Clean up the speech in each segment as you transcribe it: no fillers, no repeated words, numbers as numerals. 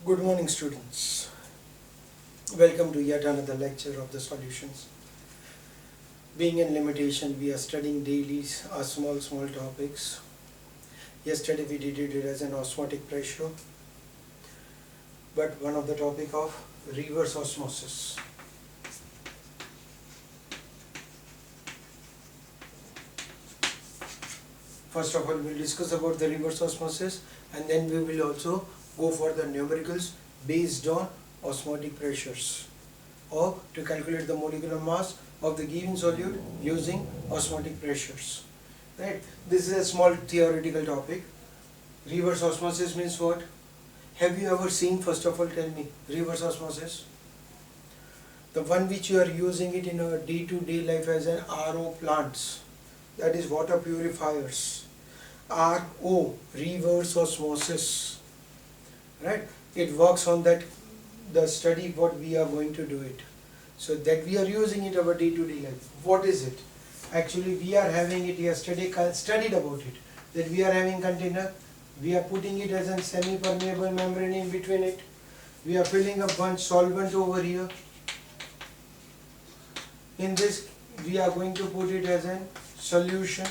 Good morning, students. Welcome to yet another lecture of the solutions. Being in limitation, we are studying daily small topics. Yesterday we did it as an osmotic pressure, but one of the topic of reverse osmosis. First of all, we'll discuss about the reverse osmosis, and then we will also go for the numericals based on osmotic pressures, or to calculate the molecular mass of the given solute using osmotic pressures. Right? This is a small theoretical topic. Reverse osmosis means what? Have you ever seen, first of all, tell me, reverse osmosis? The one which you are using it in our day-to-day life as an RO plants, that is water purifiers. RO, reverse osmosis. Right? It works on that, the study what we are going to do it. So that we are using it our day-to-day life. What is it? Actually we are having it yesterday, studied about it. That we are having container, we are putting it as a semi-permeable membrane in between it. We are filling a bunch solvent over here. In this we are going to put it as a solution.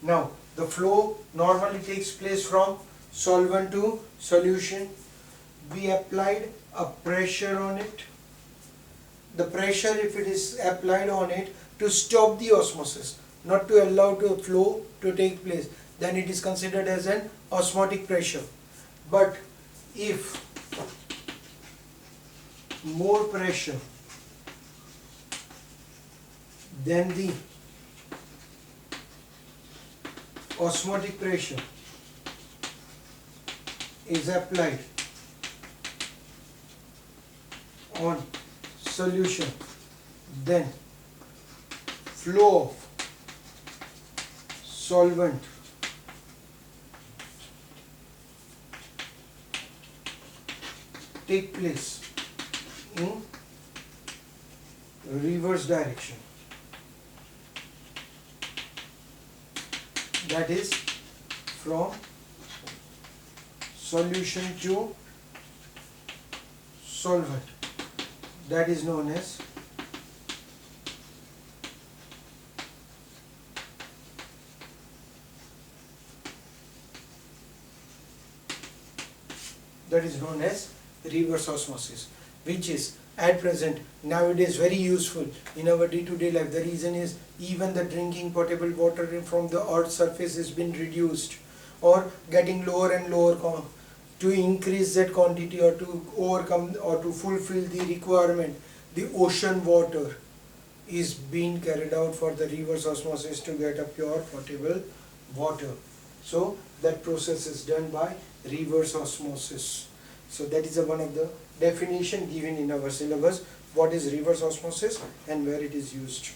Now the flow normally takes place from solvent to solution. We applied a pressure on it. The pressure, if it is applied on it to stop the osmosis, not to allow the flow to take place, then it is considered as an osmotic pressure. But if more pressure than the osmotic pressure is applied on solution, then flow of solvent take place in reverse direction. That is from solution to solvent. That is known as reverse osmosis, which is at present nowadays very useful in our day-to-day life. The reason is even the drinking potable water from the earth's surface has been reduced or getting lower and lower. To increase that quantity or to overcome or to fulfill the requirement, the ocean water is being carried out for the reverse osmosis to get a pure potable water. So that process is done by reverse osmosis. So that is one of the definition given in our syllabus, what is reverse osmosis and where it is used.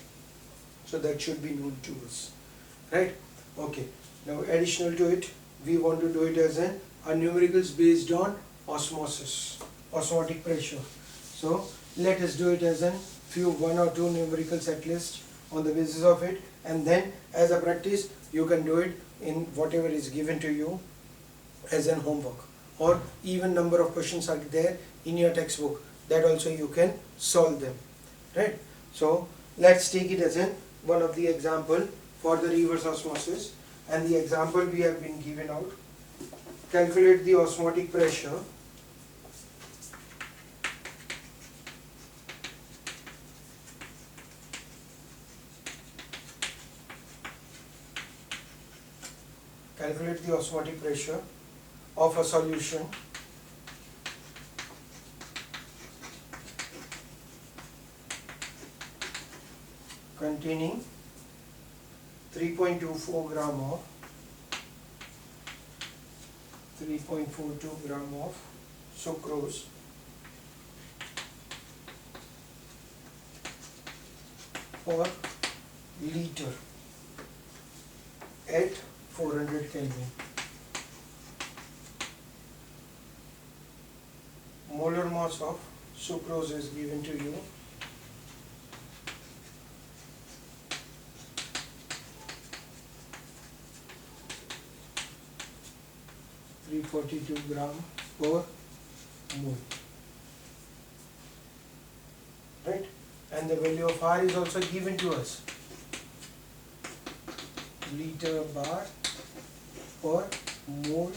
So that should be known to us. Right? Okay. Now additional to it, we want to do it as a numericals based on osmosis, osmotic pressure. So let us do it as a few one or two numericals at least on the basis of it, and then as a practice you can do it in whatever is given to you as an homework, or even number of questions are there in your textbook, that also you can solve them. Right? So let's take it as in one of the example for the reverse osmosis, and the example we have been given out. Calculate the osmotic pressure of a solution containing 3.24 gram of 3.42 gram of sucrose per liter at 400 Kelvin. Molar mass of sucrose is given to you 342 gram per mole. Right? And the value of R is also given to us. Liter bar per mole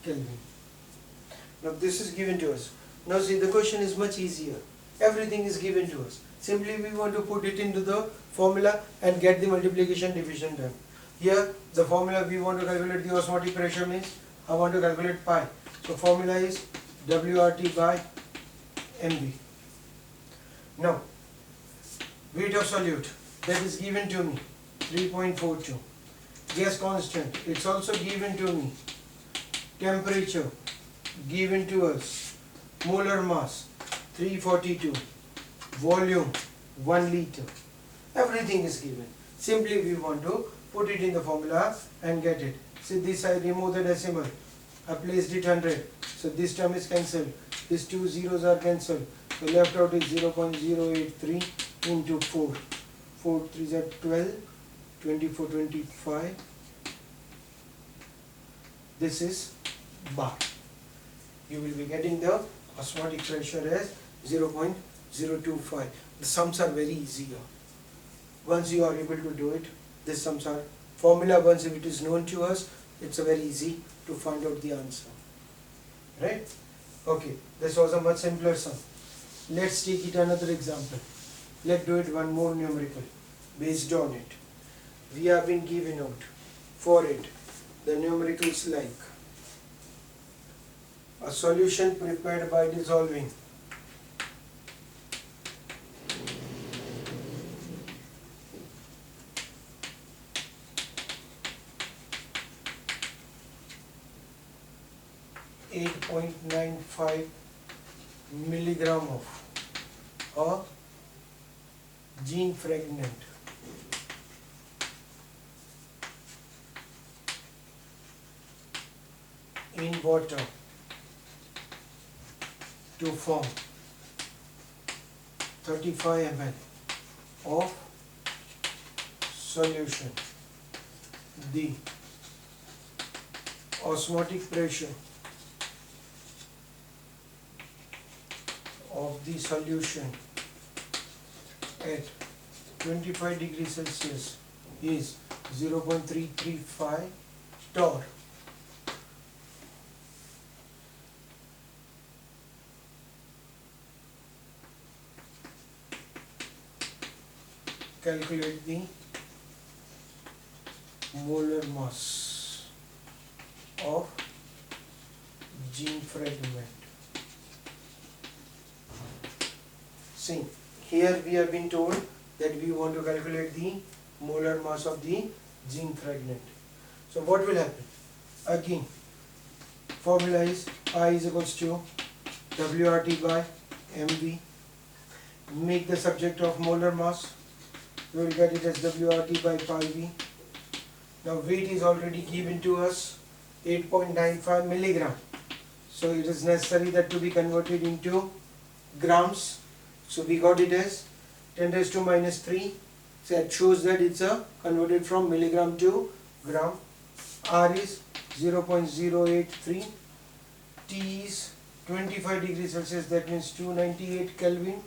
Kelvin. Now this is given to us. Now see, the question is much easier. Everything is given to us. Simply we want to put it into the formula and get the multiplication division done. Here the formula we want to calculate the osmotic pressure means I want to calculate pi. So formula is WRT by MV. Now weight of solute that is given to me 3.42. Gas constant, it's also given to me. Temperature given to us. Molar mass 342. Volume 1 liter. Everything is given. Simply we want to put it in the formula and get it. See, this I remove the decimal. I placed it 100. So this term is cancelled. These two zeros are cancelled. So left out is 0.083 into 4. 4 3s are 12. 24, 25. This is bar. You will be getting the osmotic pressure as 0.025. The sums are very easy. Once you are able to do it, these sums are formula. Once if it is known to us, it's a very easy to find out the answer. Right? Okay, this was a much simpler sum. Let's take it another example. Let's do it one more numerical based on it. We have been given out for it the numericals like a solution prepared by dissolving .95 milligram of a gene fragment in water to form 35 ml of solution. The osmotic pressure of the solution at 25 degrees Celsius is 0.335 torr. Calculate the molar mass of gene fragment. See, here we have been told that we want to calculate the molar mass of the gene fragment. So what will happen? Again, formula is I is equals to WRT by MV. Make the subject of molar mass. We will get it as WRT by pi V. Now weight is already given to us 8.95 milligram. So it is necessary that to be converted into grams. So we got it as 10 raised to minus 3. So that shows that it's converted from milligram to gram. R is 0.083. T is 25 degrees Celsius, that means 298 Kelvin.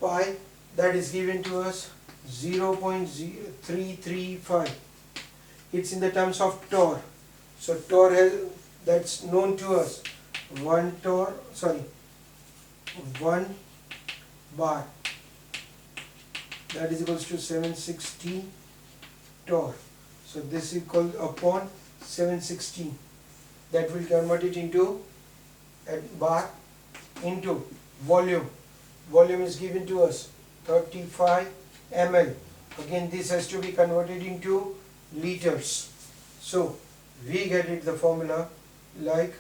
Pi, that is given to us 0.0335. It's in the terms of torr. So torr has, that's known to us. 1 bar, that is equals to 760 torr. So this is equal upon 760. That will convert it into a bar into volume. Volume is given to us 35 ml. Again this has to be converted into liters. So we get it the formula like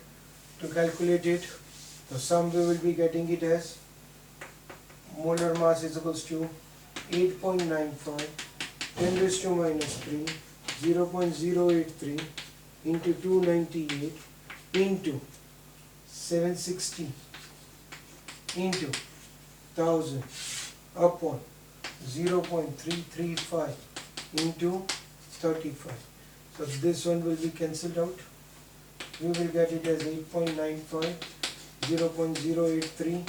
to calculate it. The sum we will be getting it as molar mass is equals to 8.95 10 raised to minus 3 0.083 into 298 into 760 into 1000 upon 0.335 into 35. So this one will be cancelled out. we will get it as 8.95, 0.083,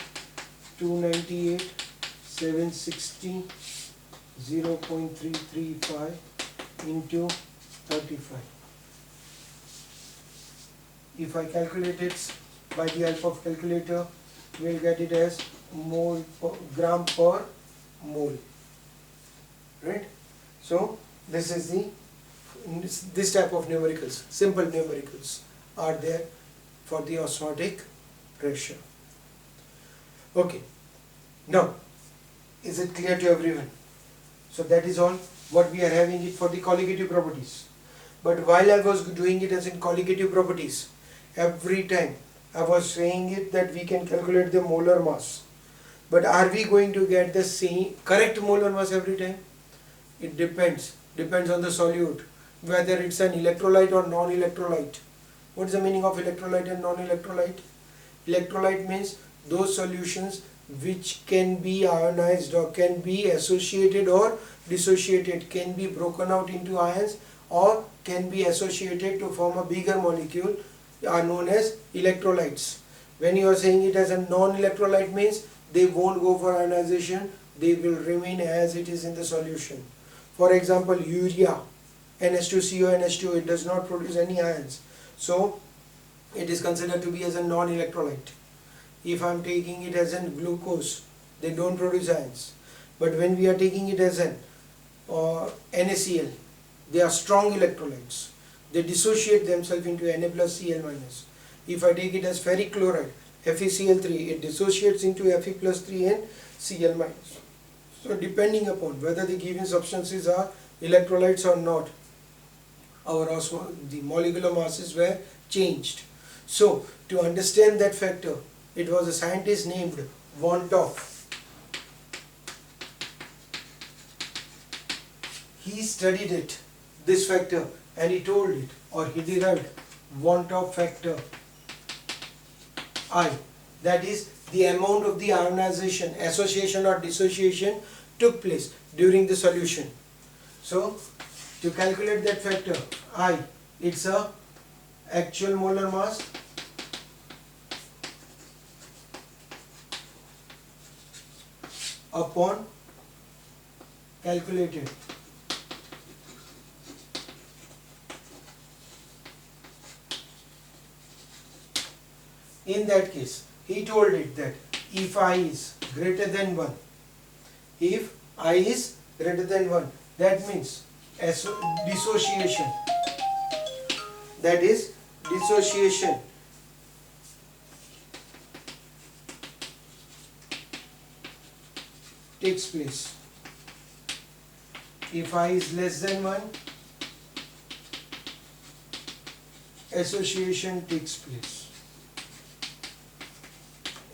298, 760, 0.335 into 35. If I calculate it by the help of calculator, we will get it as gram per mole, right? So this is this type of numericals, simple numericals are there for the osmotic pressure. Okay, now is it clear to everyone? So that is all what we are having it for the colligative properties. But while I was doing it as in colligative properties, every time I was saying it that we can calculate the molar mass. But are we going to get the same correct molar mass every time? It depends on the solute, whether it's an electrolyte or non-electrolyte. What is the meaning of electrolyte and non-electrolyte? Electrolyte means those solutions which can be ionized or can be associated or dissociated, can be broken out into ions or can be associated to form a bigger molecule, are known as electrolytes. When you are saying it as a non-electrolyte means they won't go for ionization, they will remain as it is in the solution. For example, urea, NH2CO, NH2, it does not produce any ions. So it is considered to be as a non-electrolyte. If I am taking it as in glucose, they don't produce ions. But when we are taking it as an NaCl, they are strong electrolytes. They dissociate themselves into Na plus Cl minus. If I take it as ferric chloride, FeCl3, it dissociates into Fe plus 3 and Cl minus. So depending upon whether the given substances are electrolytes or not, the molecular masses were changed. So to understand that factor, it was a scientist named Van 't Hoff. He studied it, this factor, and he told it, or he derived Van 't Hoff factor I, that is the amount of the ionization, association or dissociation took place during the solution. So to calculate that factor I, it's a actual molar mass upon calculated in that case. He told it that if I is greater than 1, if I is greater than 1, that means dissociation, that is dissociation takes place. If I is less than 1, association takes place.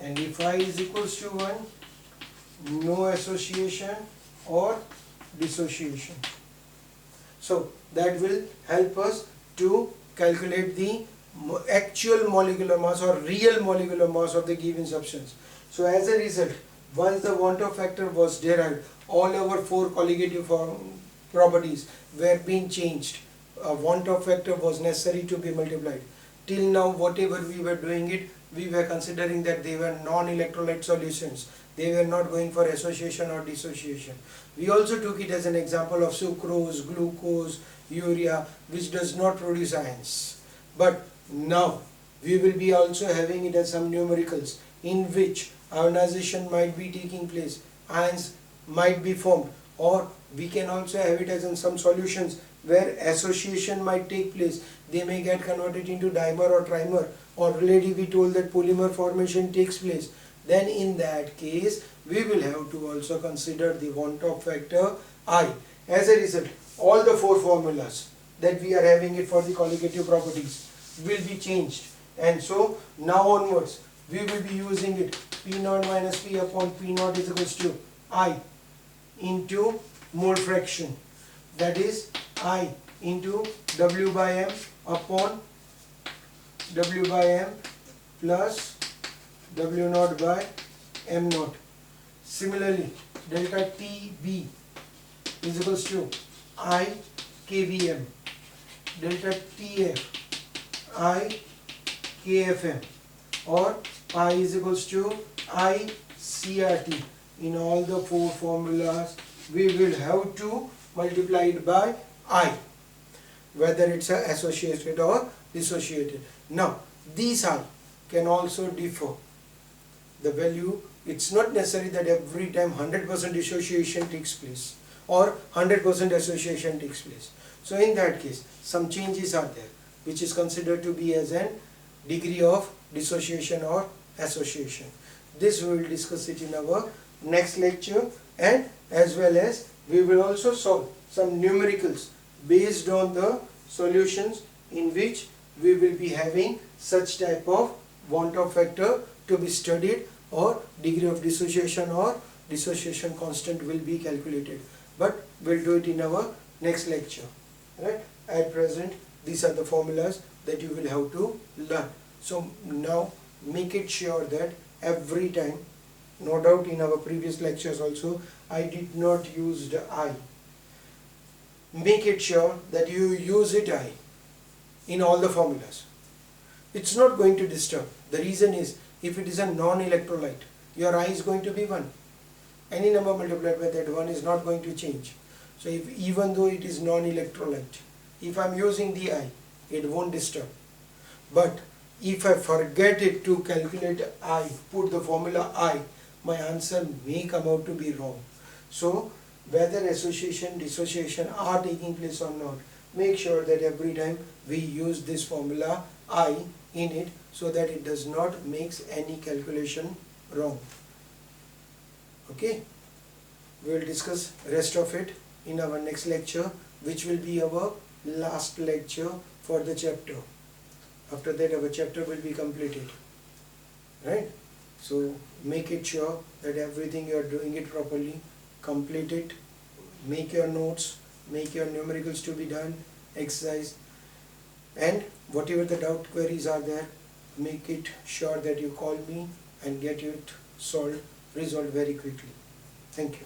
And if I is equals to 1, no association or dissociation. So that will help us to calculate the actual molecular mass or real molecular mass of the given substance. So as a result, once the Van 't Hoff factor was derived, all our 4 colligative properties were being changed. A Van 't Hoff factor was necessary to be multiplied. Till now, whatever we were doing it, we were considering that they were non-electrolyte solutions. They were not going for association or dissociation. We also took it as an example of sucrose, glucose, urea, which does not produce ions. But now we will be also having it as some numericals in which ionization might be taking place, ions might be formed, or we can also have it as in some solutions where association might take place. They may get converted into dimer or trimer, or already we told that polymer formation takes place. Then in that case, we will have to also consider the Van 't Hoff factor I. As a result, all the 4 formulas that we are having it for the colligative properties will be changed. And so now onwards, we will be using it P0 minus P upon P0 is equals to I into mole fraction. That is I into W by M upon W by M plus W0 by M0. Similarly, delta TB is equals to I KBM, delta TF I KFM, or pi is equals to I CRT. In all the four formulas we will have to multiply it by I, whether it's associated or dissociated. Now these I can also differ. The value, it's not necessary that every time 100% dissociation takes place or 100% association takes place. So in that case some changes are there which is considered to be as an degree of dissociation or association. This we will discuss it in our next lecture, and as well as we will also solve some numericals based on the solutions in which we will be having such type of want of factor to be studied, or degree of dissociation or dissociation constant will be calculated. But we'll do it in our next lecture. Right? At present these are the formulas that you will have to learn. So now make it sure that every time, no doubt in our previous lectures also I did not use the I. Make it sure that you use it I in all the formulas. It's not going to disturb. The reason is, if it is a non-electrolyte, your I is going to be 1. Any number multiplied by that 1 is not going to change. So if even though it is non-electrolyte, if I am using the I, it won't disturb. But if I forget it to calculate I, put the formula I, my answer may come out to be wrong. So whether association, dissociation are taking place or not, make sure that every time we use this formula I in it, so that it does not makes any calculation wrong. Okay, we will discuss rest of it in our next lecture, which will be our last lecture for the chapter. After that our chapter will be completed, right? So make it sure that everything you are doing it properly, complete it, make your notes, make your numericals to be done, exercise, and whatever the doubt queries are there, make it sure that you call me and get it resolved very quickly. Thank you.